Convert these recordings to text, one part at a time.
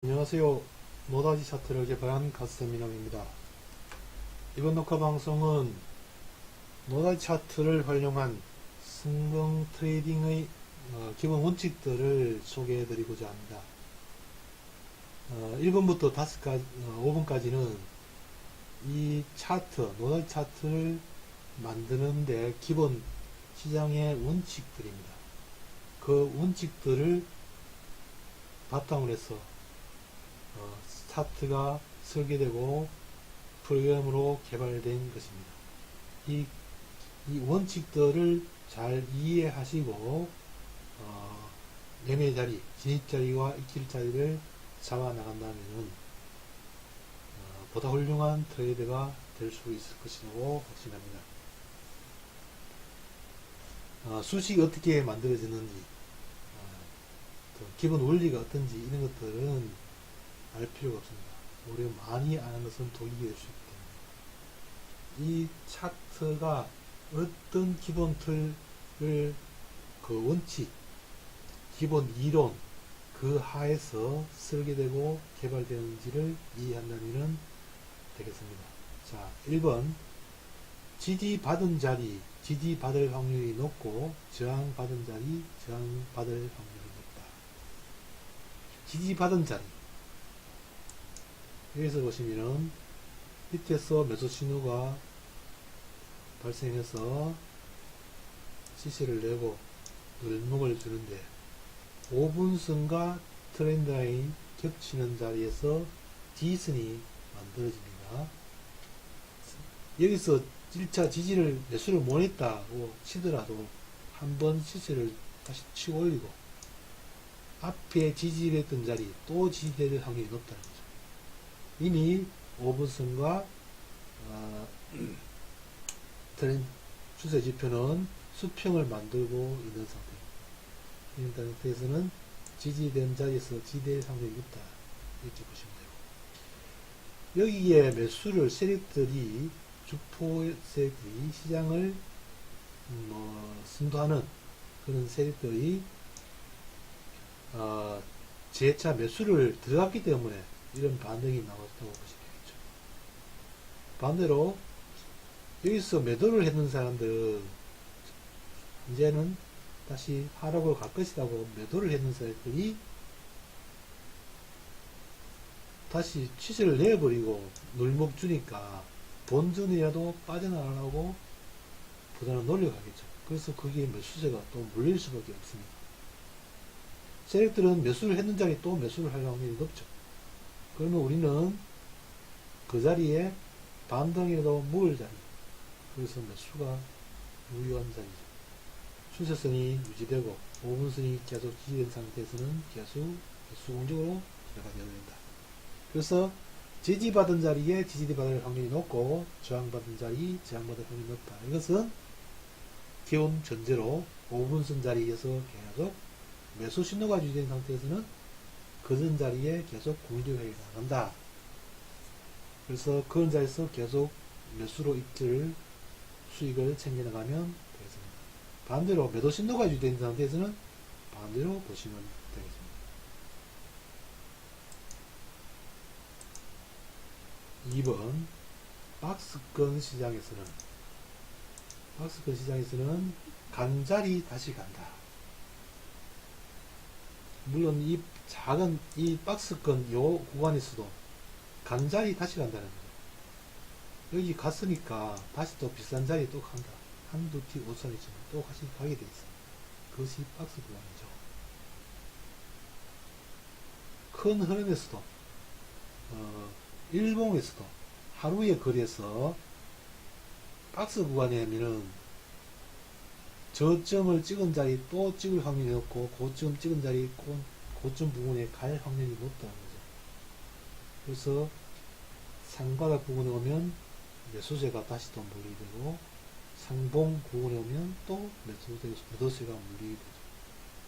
안녕하세요. 노다지 차트를 개발한 가스민영입니다. 이번 녹화 방송은 노다지 차트를 활용한 성공 트레이딩의 기본 원칙들을 소개해 드리고자 합니다. 1번부터 5번까지는 이 차트, 노다지 차트를 만드는데 기본 시장의 원칙들입니다. 그 원칙들을 바탕으로 해서 차트가 설계되고 프로그램으로 개발된 것입니다. 이 원칙들을 잘 이해하시고 매매 자리, 진입 자리와 익힐 자리를 잡아 나간다면 보다 훌륭한 트레이드가 될 수 있을 것이라고 확신합니다. 수식이 어떻게 만들어지는지, 기본 원리가 어떤지 이런 것들은 알 필요가 없습니다. 우리가 많이 아는 것은 독이 될 수 있기 때문에 이 차트가 어떤 기본 틀을 그 원칙, 기본 이론 그 하에서 설계되고 개발되는지를 이해한다면 되겠습니다. 자, 1번 지지받은 자리, 지지받을 확률이 높고 저항받은 자리, 저항받을 확률이 높다. 지지받은 자리, 여기서 보시면은 밑에서 매수 신호가 발생해서 시세를 내고 을목을 주는데 5분선과 트렌드라인 겹치는 자리에서 지선이 만들어집니다. 여기서 1차 지지를 매수를 못했다고 치더라도 한번 시세를 다시 치고 올리고 앞에 지지했던 자리 또 지지될 확률이 높다는 거죠. 이미 5분선과 추세 지표는 수평을 만들고 있는 상태입니다. 이런 상태에서는 지지된 자리에서 지지될 확률이 높다 이렇게 보시면 되고, 여기에 매수를 세력들이 주포 세력들이 시장을 선도하는 그런 세력들이 재차 매수를 들어갔기 때문에 이런 반응이 나왔다고 보시면 되겠죠. 반대로 여기서 매도를 했는 사람들은 이제는 다시 하락으로 갈 것이라고 매도를 했는 사람들이 다시 취소를 내버리고 눌목 주니까 본전이라도 빠져나가려고 부단한 노력하겠죠. 그래서 거기에 매수세가 또 몰릴 수밖에 없습니다. 세력들은 매수를 했는 자리에 또 매수를 할 확률이 높죠. 그러면 우리는 그 자리에 반등이라도 먹을 자리, 그래서 매수가 유효한 자리죠. 추세선이 유지되고 5분선이 계속 지지된 상태에서는 계속 매수 공격으로 들어가야 된다. 그래서 지지받은 자리에 지지받을 확률이 높고 저항받은 자리, 저항받을 확률이 높다. 이것은 기본 전제로 5분선 자리에서 계속 매수 신호가 유지된 상태에서는 그런 자리에 계속 공격해 나간다. 그래서 그런 자리에서 계속 매수로 입질 수익을 챙겨나가면 되겠습니다. 반대로 매도 신호가 유지된 상태에서는 반대로 보시면 되겠습니다. 2번 박스권 시장에서는 간자리 다시 간다. 물론 이 작은 이 박스권 요 구간에서도 간자리 다시 간다는 거예요. 여기 갔으니까 다시 또 비싼 자리에 또 간다. 한두 티 5선이지만 또 다시 가게 돼 있습니다. 그것이 박스 구간이죠. 큰 흐름에서도 일봉에서도 하루의 거리에서 박스 구간에 하면은 저점을 찍은 자리 또 찍을 확률이 높고 고점 찍은 자리 고점 부분에 갈 확률이 높다는 거죠. 그래서 상바닥 부분에 오면 매수세가 다시 또 몰리게 되고 상봉 부분에 오면 또 매도세가 몰리게 되죠.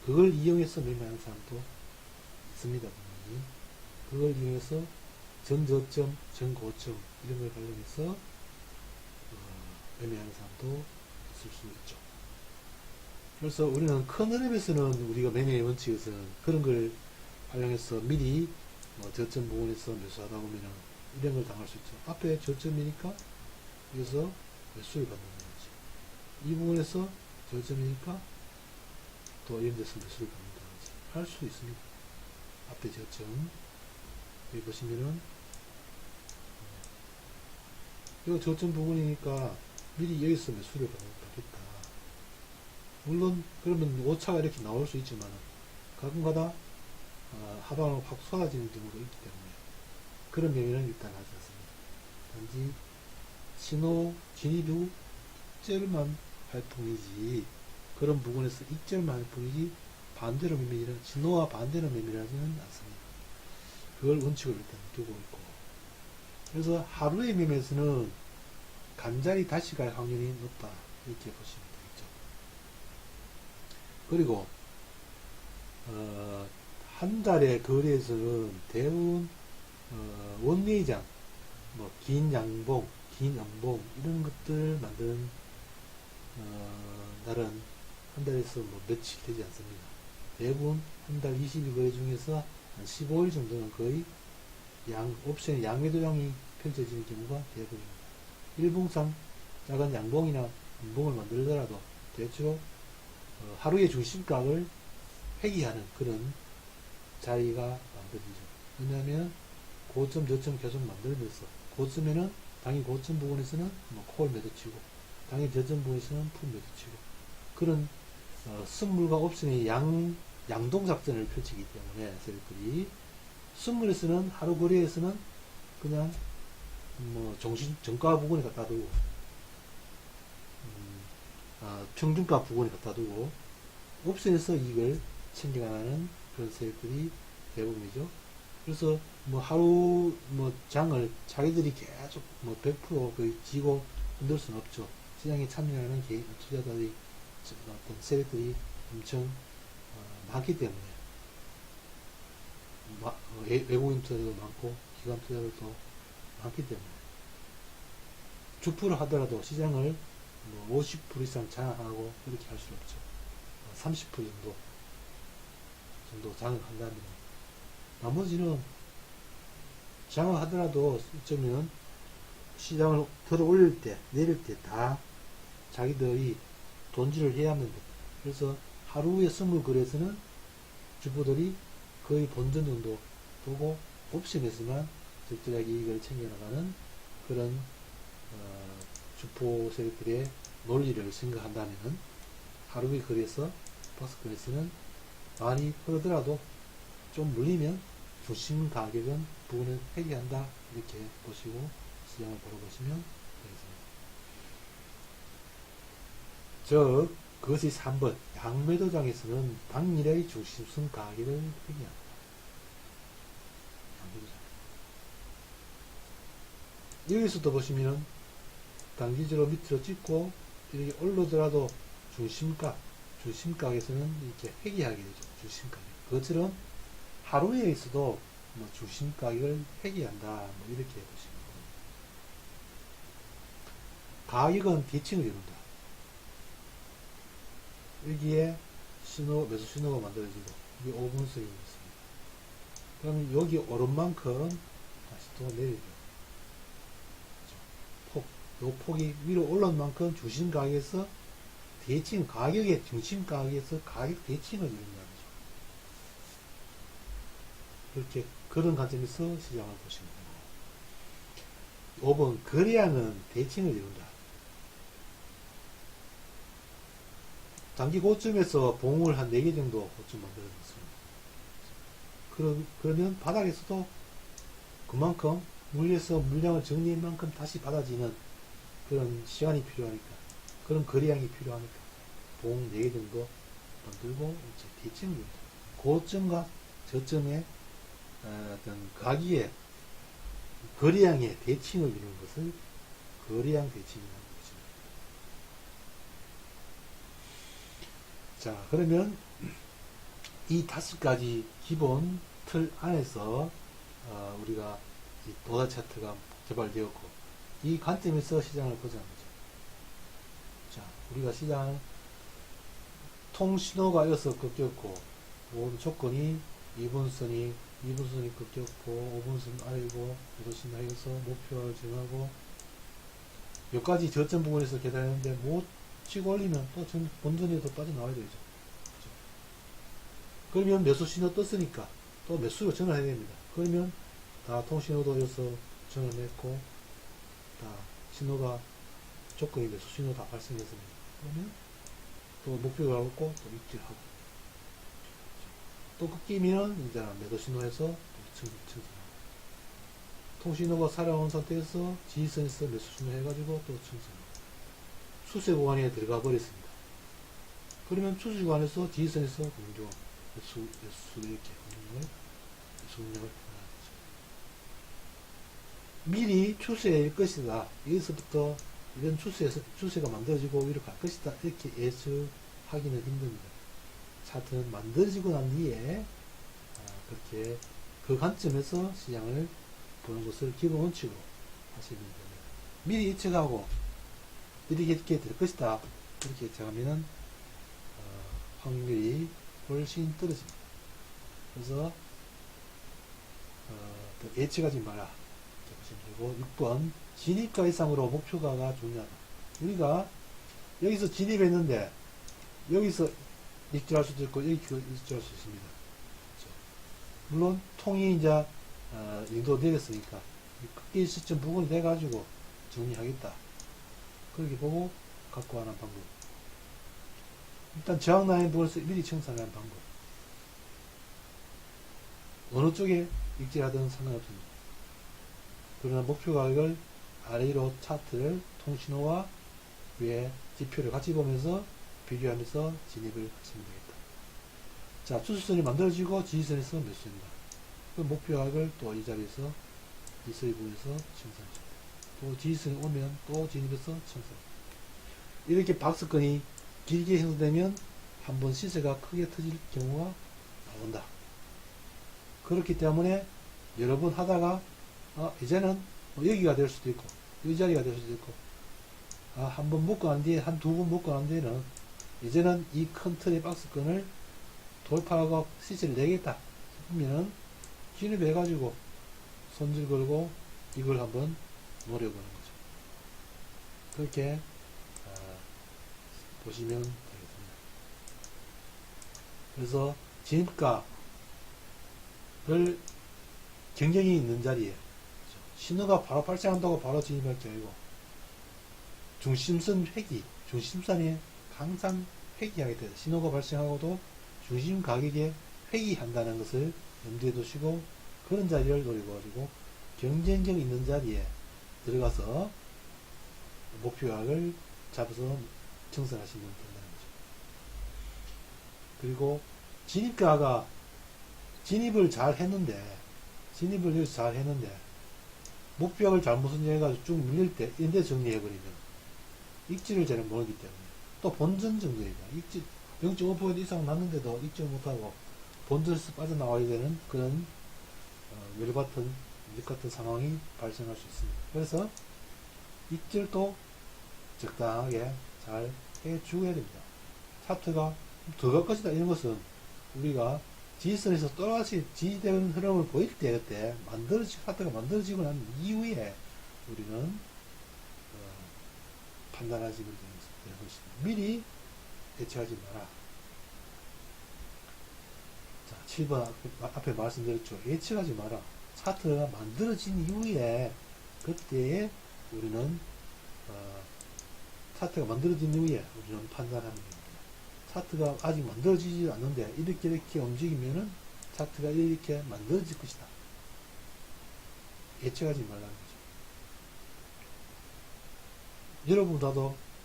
그걸 이용해서 매매하는 사람도 있습니다. 분명히. 그걸 이용해서 전저점, 전고점 이런 걸 활용해서 매매하는 사람도 있을 수 있죠. 그래서 우리는 큰 흐름에서는 우리가 매매의 원칙에서는 그런 걸 활용해서 미리 뭐 저점 부분에서 매수하다 보면은 이런 걸 당할 수 있죠. 앞에 저점이니까 여기서 매수를 받는 거지. 이 부분에서 저점이니까 또 이런 데서 매수를 받는 거지. 할 수 있습니다. 앞에 저점. 여기 보시면은 여기 저점 부분이니까 미리 여기서 매수를 받겠다. 물론 그러면 오차가 이렇게 나올 수 있지만 가끔가다 하방으로 확 쏟아지는 경우도 있기 때문에 그런 매매는 일단 하지 않습니다. 단지 신호 진입 후 익절만 할 뿐이지, 그런 부분에서 익절만 할 뿐이지 반대로 매매를, 신호와 반대로 매매를 하지는 않습니다. 그걸 원칙을 일단 두고 있고, 그래서 하루의 매매에서는 간절히 다시 갈 확률이 높다 이렇게 보시면 되겠죠. 그리고 한 달의 거래에서는 대부분 원매장, 뭐 긴 양봉, 긴 연봉 이런 것들 만드는 날은 한 달에서 뭐 며칠 되지 않습니다. 대부분 한 달 20일 거래 중에서 한 15일 정도는 거의 옵션의 양매도량이 펼쳐지는 경우가 대부분입니다. 일봉상 작은 양봉이나 연봉을 만들더라도 대체로 하루의 중심가를 회귀하는 그런 자리가 만들어지죠. 왜냐하면 고점 저점 계속 만들면서 고점에는 당연히 고점 부분에서는 뭐 콜 매도치고 당연히 저점 부분에서는 풋 매도치고 그런 선물과 옵션의 양동 작전을 펼치기 때문에 세력들이 선물에서는 하루 거래에서는 그냥 뭐 정가 부분에 갖다 두고 평균가 부분에 갖다 두고 옵션에서 이익을 챙겨가는 그런 세력들이 대부분이죠. 그래서 뭐 하루 뭐 장을 자기들이 계속 뭐 100% 거의 지고 흔들 수는 없죠. 시장에 참여하는 개인 투자자들이 어떤 세력들이 엄청 많기 때문에 외국인 투자자도 많고 기관 투자자들도 많기 때문에 주프를 하더라도 시장을 뭐 50% 이상 장악하고 그렇게 할 수 없죠. 30% 정도 장악한다면 나머지는 장악하더라도 어쩌면 시장을 들어 올릴 때 내릴 때 다 자기들이 돈질을 해야 합니다. 그래서 하루의 선물 거래에서는 주부들이 거의 본전 정도 보고 옵션에서만 적절하게 이익을 챙겨나가는 그런 주포 세력들의 논리를 생각한다면 하루의 거래에서 박스권에서는 많이 흐르더라도 좀 물리면 중심 가격은 부분을 회귀한다 이렇게 보시고 시장을 바라보시면 되겠습니다. 즉 그것이 3번 양매도장에서는 당일의 중심선 가격을 회귀한다. 여기서도 보시면 단기적으로 밑으로 찍고 이렇게 올라오더라도 중심가에서는 이렇게 회귀하게 되죠. 중심가격. 그것처럼 하루에 있어도 뭐 중심가격을 회귀한다. 뭐 이렇게 보시면 됩니다. 가격은 대칭을 이룬다. 여기에 매수 신호가 만들어지고 이게 5분선이 있습니다. 그럼 여기 오른 만큼 다시 또 내리죠. 요 폭이 위로 올라온 만큼 중심 가격에서 대칭, 가격의 중심 가격에서 가격 대칭을 이룬다는 거죠. 그런 관점에서 시장을 보시면 됩니다. 5번, 거래량은 대칭을 이룬다. 단기 고점에서 봉을 한 4개 정도 고점 만들어졌습니다. 그러면 바닥에서도 그만큼 물려서 물량을 정리한 만큼 다시 받아지는 그런 시간이 필요하니까, 그런 거래량이 필요하니까 봉 4개 정도 만들고 이제 대칭을 이룬다. 고점과 저점의 어떤 가격의 거래량의 대칭을 이루는 것을 거래량 대칭이라고 보십니다. 자, 그러면 이 5가지 기본 틀 안에서 우리가 도달 차트가 개발되었고 이 관점에서 시장을 보자는 거죠. 자, 우리가 시장을 통신호가 여기서 꺾였고 모든 조건이 2분선이 2분선이 꺾였고 5분선 아래고 매도신 하에서 목표를 정하고 여기까지 저점 부분에서 계산했는데 못 치고 올리면 또 본전에도 빠져나와야 되죠. 그죠? 그러면 매수 신호 떴으니까 또 매수로 전환해야 됩니다. 그러면 다 통신호도 여기서 전환했고 다 신호가 조건이 매수 신호 다 발생했습니다. 그러면 또 목표가 없고 또 입질하고 또 꺾이면 이제 매도 신호에서 청산하고 통신호가 살아온 상태에서 지지선에서 매수 신호 해가지고 또 청산하고 추세 구간에 들어가 버렸습니다. 그러면 추세 구간에서 지지선에서 공조 매수 이렇게 매수 능력을 표현하죠. 미리 추세일 것이다. 여기서부터 이런 추세가 만들어지고 이렇게 갈 것이다. 이렇게 예측하기는 힘듭니다. 차트는 만들어지고 난 뒤에 그렇게 그 관점에서 시장을 보는 것을 기본 원칙으로 하시면 됩니다. 미리 예측하고 이렇게 될 것이다. 이렇게 예측하면은 확률이 훨씬 떨어집니다. 그래서 예측하지 마라. 이렇게 보시면 되고 6번 진입가 이상으로 목표가가 중요하다. 우리가 여기서 진입했는데 여기서 입질할 수도 있고 여기 입질할 수 있습니다. 그렇죠? 물론 통이 이제 인도 내렸으니까 꺾일 시점 부분이 돼가지고 정리하겠다. 그렇게 보고 갖고 가는 방법. 일단 저항라인 부분에서 미리 청산하는 방법. 어느 쪽에 입질하든 상관없습니다. 그러나 목표 가격을 아래로 차트를 통신호와 위에 지표를 같이 보면서 비교하면서 진입을 하시면 되겠다. 자, 추세선이 만들어지고 지지선에서 매수입니다. 그 목표 가격을 또 이 자리에서 이서희 부분에서 청산합니다. 또 지지선이 오면 또 진입해서 청산합니다. 이렇게 박스권이 길게 형성되면 한번 시세가 크게 터질 경우가 나온다. 그렇기 때문에 여러 번 하다가 이제는 여기가 될 수도 있고 이 자리가 될 수도 있고 한 번 묶고 난 뒤에 한 두 번 묶고 난 뒤에는 이제는 이 큰 틀의 박스권을 돌파하고 시세를 내겠다 싶으면은 진입해 가지고 손질 걸고 이걸 한번 노려보는 거죠. 그렇게 보시면 되겠습니다. 그래서 진입가를 경쟁이 있는 자리에 신호가 바로 발생한다고 바로 진입할 게 아니고 중심선 회귀, 중심선이 항상 회귀하게 돼요. 신호가 발생하고도 중심 가격에 회귀한다는 것을 염두에 두시고 그런 자리를 노리고 가지고 경쟁력 있는 자리에 들어가서 목표額잡아서 청산하시면 된다는 거죠. 그리고 진입가가 진입을 잘 했는데 목표額잘못 선정해가지고 쭉 밀릴 때 인대 정리해버리면 입지를 잘 모르기 때문에 또 본전 정도입니다. 입지 0.5% 이상 났는데도 입지 못하고 본전에서 빠져나와야 되는 그런 열같은 같은 상황이 발생할 수 있습니다. 그래서 입질도 적당하게 잘 해주어야 됩니다. 차트가 더 갈 것이다 이런 것은 우리가 지지선에서 또다시 지지되는 흐름을 보일 때 그때 차트가 만들어지고 난 이후에 우리는 판단하시면 되는 것입니다. 미리 대처하지 마라. 자, 7번 앞에 말씀드렸죠. 예측하지 마라. 차트가 만들어진 이후에 그때에 우리는 차트가 만들어진 이후에 우리는 판단하는 겁니다. 차트가 아직 만들어지지 않는데 이렇게 움직이면은 차트가 이렇게 만들어질 것이다. 예측하지 말라는 거죠.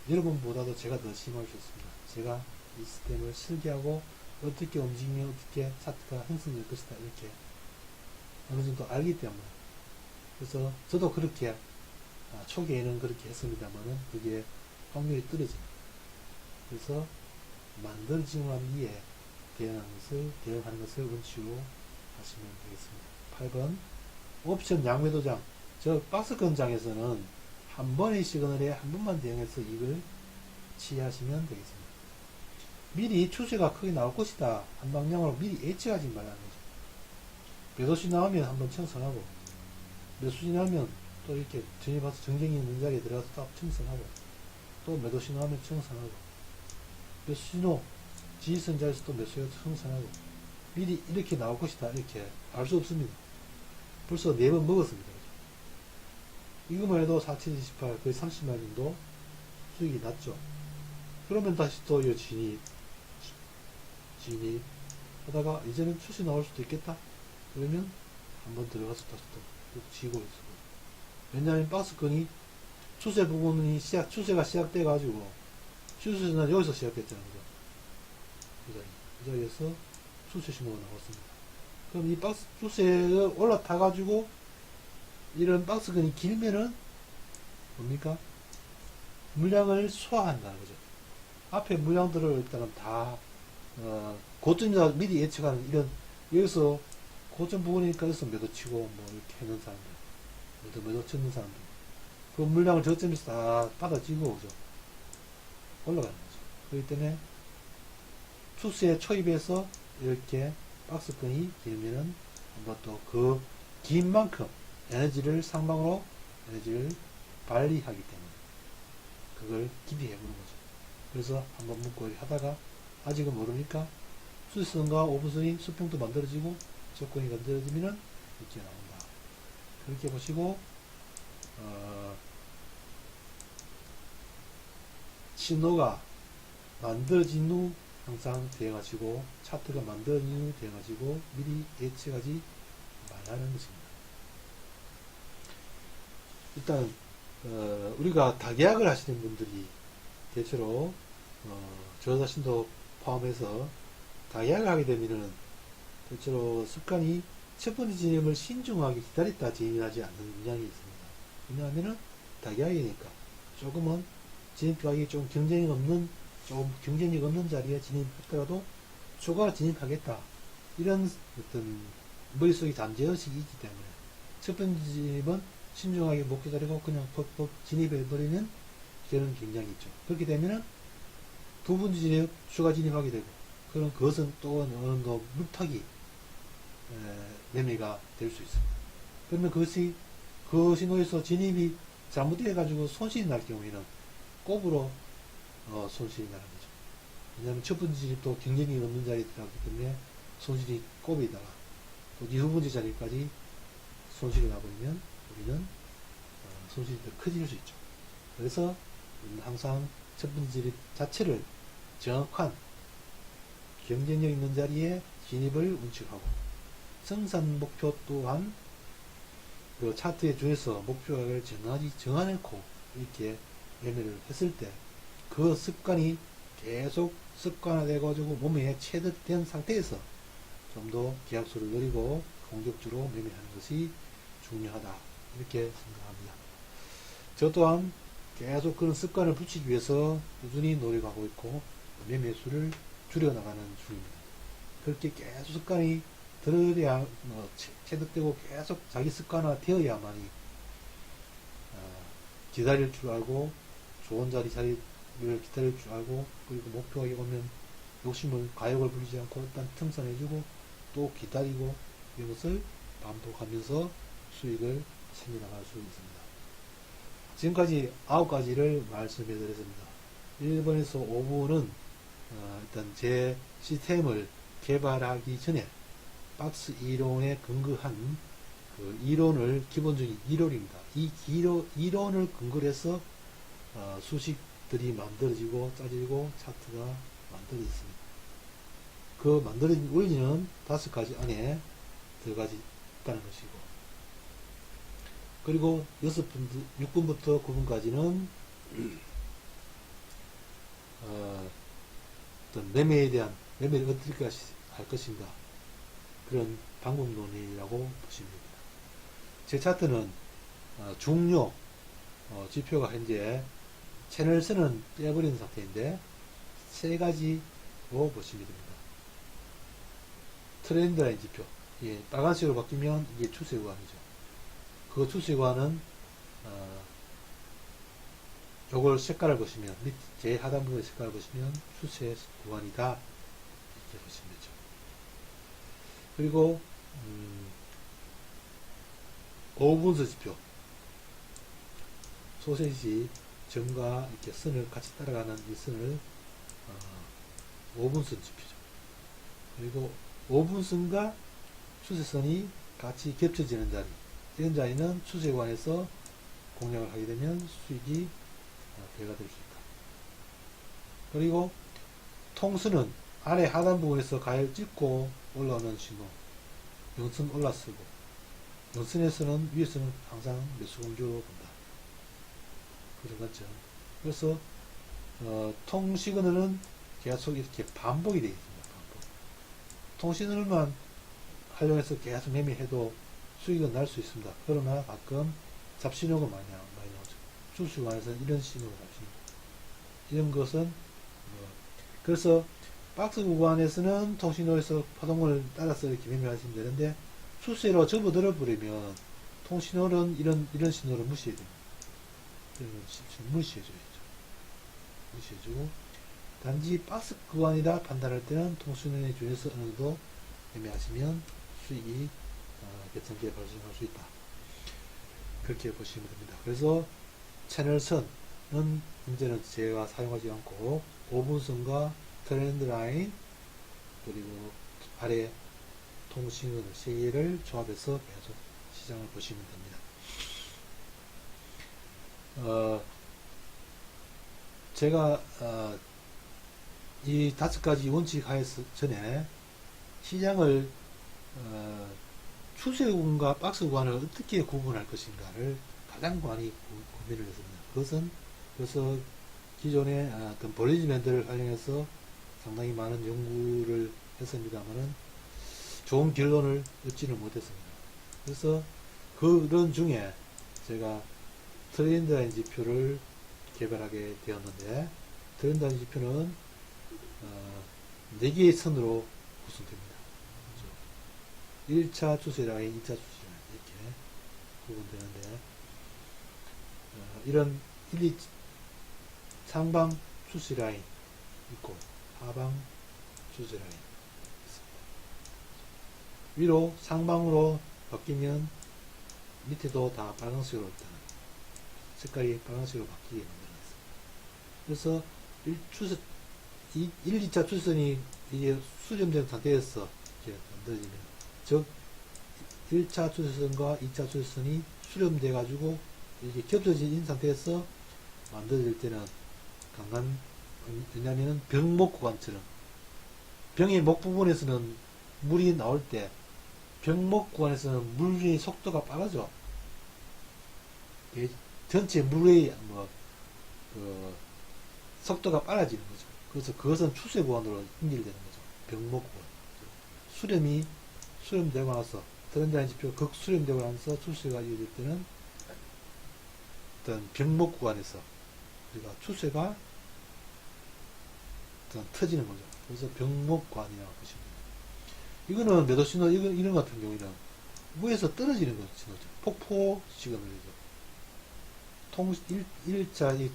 여러분보다도 제가 더 심할 수 있습니다. 제가 이 시스템을 설계하고 어떻게 움직이면 어떻게 차트가 형성될 것이다. 이렇게 어느 정도 알기 때문에. 그래서 저도 그렇게 초기에는 그렇게 했습니다만은 그게 확률이 떨어집니다. 그래서 만들어지고 난 뒤에 대응하는 것을 원칙으로 하시면 되겠습니다. 8번 옵션 양매도장. 저 박스권장에서는 한 번의 시그널에 한 번만 대응해서 이걸 취하시면 되겠습니다. 미리 추세가 크게 나올 것이다. 한 방향으로 미리 예측하지 말라는 거죠. 매도시 나오면 한번 청산하고, 매수시 나오면 또 이렇게 진입해서 정경이 있는 자리에 들어가서 딱 청산하고, 또 매도시 나오면 청산하고, 매수신호 지지선 자리에서 또 매수해서 청산하고, 미리 이렇게 나올 것이다 이렇게 알 수 없습니다. 벌써 4번 먹었습니다. 이거만 해도 4728 거의 30만 정도 수익이 났죠. 그러면 다시 또 이 진입 하다가 이제는 추세 나올 수도 있겠다. 그러면 한번 들어가서 다시 또 지고 있어요. 왜냐하면 박스권이 추세 부분이 추세가 시작돼 가지고 추세는 여기서 시작했잖아요. 그죠? 이 자리에서 추세 신호가 나왔습니다. 그럼 이 박스 추세가 올라타 가지고 이런 박스권이 길면은 뭡니까? 물량을 소화한다는 거죠. 앞에 물량들을 일단은 다 고점자 미리 예측하는 이런 여기서 고점 부분이니까 여기서 매도 치고 뭐 이렇게 하는 사람들, 매도 치는 사람들, 그 물량을 저점에서 다 받아지고 그죠? 올라가는 거죠. 그렇기 때문에 추세에 초입해서 이렇게 박스권이 길면은 한번 또 그 긴 만큼 에너지를 상방으로 에너지를 발휘하기 때문에 그걸 기대해 보는 거죠. 그래서 한번 묶고 하다가 아직은 모르니까 수선과 오분선이 수평도 만들어지고 조건이 만들어지면은 이렇게 나온다. 그렇게 보시고 신호가 만들어진 후 항상 대응하시고 차트가 만들어진 후 대응하시고 미리 예측하지 말라는 것입니다. 일단 우리가 다계약을 하시는 분들이 대체로 저 자신도 포함해서 다계약을 하게 되면은 대체로 습관이 첫 번째 진입을 신중하게 기다렸다 진입하지 않는 경향이 있습니다. 왜냐하면은 다계약이니까 조금은 진입하기 좀 경쟁이 없는 자리에 진입했더라도 추가 진입하겠다 이런 어떤 머릿속에 잠재의식이 있기 때문에 첫 번째 진입은 신중하게 못 기다리고 그냥 퍽퍽 진입해버리는 그런 경향이 있죠. 그렇게 되면은 두 번째 진입 추가 진입하게 되고 그럼 그것은 또 어느 정도 물타기 매매가 될 수 있습니다. 그러면 그것이 그 신호에서 진입이 잘못되어 가지고 손실이 날 경우에는 꼽으로 손실이 나는 거죠. 왜냐하면 첫 번째 진입도 경쟁이 없는 자리에 들어가기 때문에 손실이 꼽에다가 또 두 번째 자리까지 손실이 나버리면 우리는 손실이 더 커질 수 있죠. 그래서 항상 첫 번째 진입 자체를 정확한 경쟁력 있는 자리에 진입을 운칙하고 생산 목표 또한 그 차트에 주에서 목표를 정해놓고 이렇게 매매를 했을 때 그 습관이 계속 습관화되어 가지고 몸에 체득된 상태에서 좀 더 계약수를 늘리고 공격적으로 매매하는 것이 중요하다 이렇게 생각합니다. 저 또한 계속 그런 습관을 붙이기 위해서 꾸준히 노력하고 있고 매매수를 줄여나가는 중입니다. 그렇게 계속 습관이 들어야 체득되고 계속 자기 습관화 되어야만이 기다릴 줄 알고 좋은 자리를 기다릴 줄 알고 그리고 목표가 오면 욕심을 가욕을 부리지 않고 일단 청산해주고 또 기다리고 이것을 반복하면서 수익을 챙겨나갈 수 있습니다. 지금까지 9가지를 말씀해 드렸습니다. 1번에서 5번은 일단 제 시스템을 개발하기 전에 박스 이론에 근거한 그 이론을 기본적인 이론입니다. 이 이론을 근거로 해서 수식들이 만들어지고 짜지고 차트가 만들어졌습니다. 그 만들어진 원리는 5가지 안에 들어가지 있다는 것이고 그리고 6번부터 9번까지는 어떤 매매에 대한 매매를 어떻게 할 것인가 그런 방법론이라고 보시면 됩니다. 제 차트는 중요 지표가 현재 채널선은 떼어버린 상태인데 3가지로 보시면 됩니다. 트렌드 라인 지표 빨간색으로 바뀌면 이게 추세 구간이죠. 그 추세 구간은 요걸 색깔을 보시면 밑 제일 하단부의 색깔을 보시면 추세 구간이다 이렇게 보시면 되죠. 그리고 5분수 지표. 소세지 점과 이렇게 선을 같이 따라가는 이 선을 5분선 지표죠. 그리고 5분선과 추세선이 같이 겹쳐지는 자리, 이런 자리는 추세관에서 공략을 하게 되면 수익이 배가 될 수 있다. 그리고 통수는 아래 하단 부분에서 가열 찍고 올라오는 신호, 영선 올라서고, 영선에서는 위에서는 항상 매수 공조로 본다. 그런 거죠. 그래서 통시그널은 계속 이렇게 반복이 되겠습니다. 반복. 통시그널만 활용해서 계속 매매해도 수익은 날 수 있습니다. 그러나 가끔 잡신호가 많이 나오죠. 주식관에서는 이런 신호가 잡신호. 이런 것은 그래서 박스 구간에서는 통신호에서 파동을 따라서 이렇게 매매하시면 되는데 추세로 접어들어 버리면 통신호는 이런 신호를 무시해야 됩니다. 이런 무시해줘야죠. 무시해주고 단지 박스 구간이라 판단할 때는 통신호에 준해서 어느 정도 매매하시면 수익이 개선기에 발생할 수 있다. 그렇게 보시면 됩니다. 그래서 채널선은 현재는 제가 사용하지 않고 5분선과 트렌드 라인 그리고 아래 통신선 세 개를 조합해서 계속 시장을 보시면 됩니다. 제가 이 5가지 원칙 하에서 전에 시장을 추세구간과 박스 구간을 어떻게 구분할 것인가를 가장 많이 고민을 했습니다. 그것은 그래서 기존의 어떤 볼리지밴드를 활용해서 상당히 많은 연구를 했습니다만은 좋은 결론을 얻지는 못했습니다. 그래서 그런 중에 제가 트렌드 라인 지표를 개발하게 되었는데 트렌드 라인 지표는 4개의 선으로 구성됩니다. 1차 추세 라인, 2차 추세 라인 이렇게 구분되는데 이런 1, 2 상방 추세 라인 있고 하방 추세 라인 있습니다. 위로 상방으로 바뀌면 밑에도 다 빨간색으로 일단 색깔이 빨간색으로 바뀌게 만들어놨습니다. 그래서 1, 2차 추세선이 이게 수렴된 상태에서 이렇게 만들어지면 즉 1차 추세선과 2차 추세선이 수렴돼 가지고 이렇게 겹쳐진 상태에서 만들어질 때는 강한 왜냐하면 병목 구간처럼 병의 목 부분에서는 물이 나올 때 병목 구간에서는 물의 속도가 빠르죠. 전체 물의 속도가 빨라지는 거죠. 그래서 그것은 추세 구간으로 연결되는 거죠. 병목 구간. 수렴되고 나서 트렌드 라인 지표 극수렴되고 나서 추세가 이어질 때는 어떤 병목 구간에서 우리가 추세가 어떤 터지는 거죠. 그래서 병목 구간이라고 보시면 돼요. 이거는 매도 신호 이런 같은 경우에는 위에서 떨어지는 신호죠. 폭포 시그널이죠. 1차 이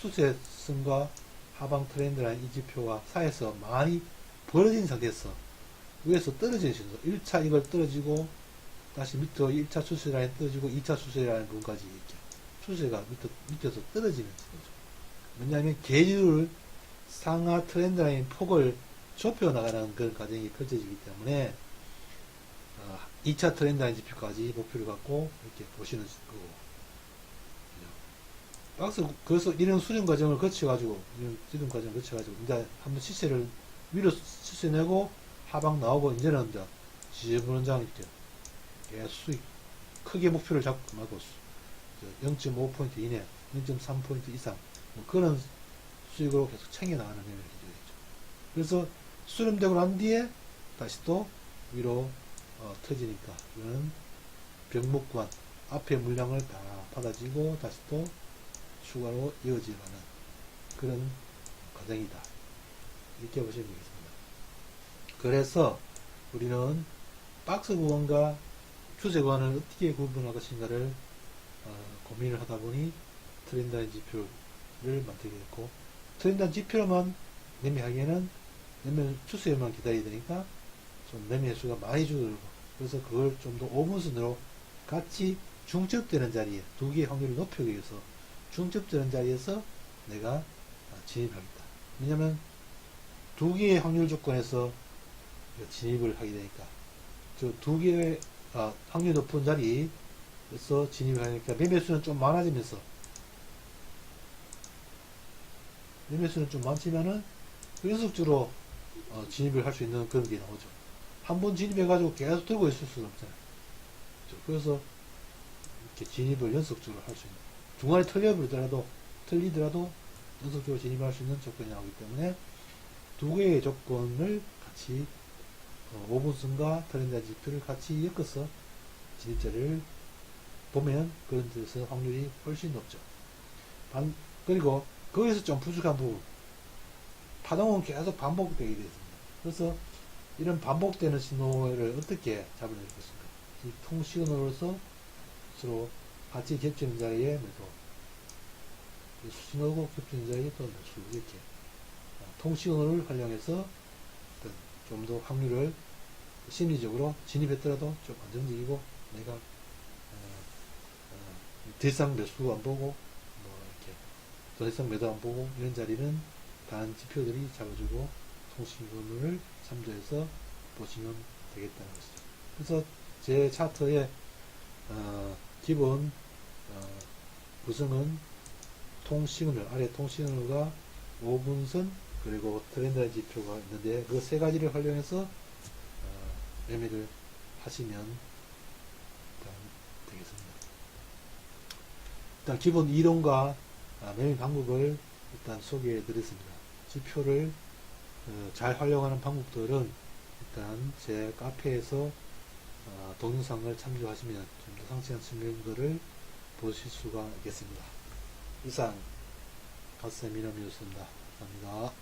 추세선과 하방 트렌드 라인 이 지표가 사이에서 많이 벌어진 상태에서 위에서 떨어지는 신호. 1차 이걸 떨어지고 다시 밑으로 1차 추세 라인 떨어지고 2차 추세 라인 부분까지 이렇게 추세가 밑에서 떨어지는 신호죠. 왜냐하면 계율 상하 트렌드 라인 폭을 좁혀 나가는 그런 과정이 펼쳐지기 때문에 2차 트렌드 라인 지표까지 목표를 갖고 이렇게 보시는 거고 박스 그래서 이런 수렴 과정을 거쳐가지고 이제 한번 시세를 위로 시세 내고 하방 나오고 이제는 이제 지저분한 이렇게 계속 수익 크게 목표를 잡고 말고 0.5포인트 이내 0.3포인트 이상 뭐 그런 수익으로 계속 챙겨나가는 매매를 해줘야죠. 그래서 수렴되고 난 뒤에 다시 또 위로 터지니까 이거는 병목구간 앞에 물량을 다 받아지고 다시 또 추가로 이어지는 그런 과정이다. 이렇게 보시면 되겠습니다. 그래서 우리는 박스 구간과 추세 구간을 어떻게 구분할 것인가를 고민을 하다 보니 트렌드 라인 지표를 만들게 됐고 트렌드 라인 지표로만 매매하기에는 매매 추세만 기다려야 되니까 좀 매매 수가 많이 줄어들고 그래서 그걸 좀 더 5분선으로 같이 중첩되는 자리에 두 개의 확률을 높이기 위해서 중첩되는 자리에서 내가 진입하겠다. 왜냐면 두 개의 확률 조건에서 진입을 하게 되니까 저 두 개의 확률 높은 자리에서 진입을 하니까 매매수는 좀 많아지면서 매매수는 좀 많지만은 연속적으로 진입을 할 수 있는 그런 게 나오죠. 한 번 진입해가지고 계속 들고 있을 수는 없잖아요. 그렇죠? 그래서 이렇게 진입을 연속적으로 할 수 있는, 중간에 틀리더라도 연속적으로 진입할 수 있는 조건이 나오기 때문에 두 개의 조건을 같이 5분선과 트렌드 지표를 같이 엮어서 진입자를 보면 그런 데서 확률이 훨씬 높죠. 그리고 거기서 좀 부족한 부분, 파동은 계속 반복되게 되어 있습니다. 그래서 이런 반복되는 신호를 어떻게 잡아낼 것인가. 이 통시그널로서 서로 같이 겹치는 자리에 매도, 신호고 겹치는 자리에 또 매수, 이렇게 통시그널을 활용해서 좀 더 확률을 심리적으로 진입했더라도 좀 안정적이고 내가 더 이상 매수 안 보고 이렇게 더 이상 매도 안 보고 이런 자리는 다른 지표들이 잡아주고 통신금을 참조해서 보시면 되겠다는 것이죠. 그래서 제 차트의 기본 구성은 통시그널, 아래 통시그널과 5분선 그리고 트렌드 지표가 있는데 그 세 가지를 활용해서 매매를 하시면 일단 되겠습니다. 일단 기본 이론과 매매 방법을 일단 소개해 드렸습니다. 지표를 잘 활용하는 방법들은 일단 제 카페에서 동영상을 참조하시면 좀 더 상세한 설명들을 보실 수가 있겠습니다. 이상 갓세미남이었습니다. 감사합니다.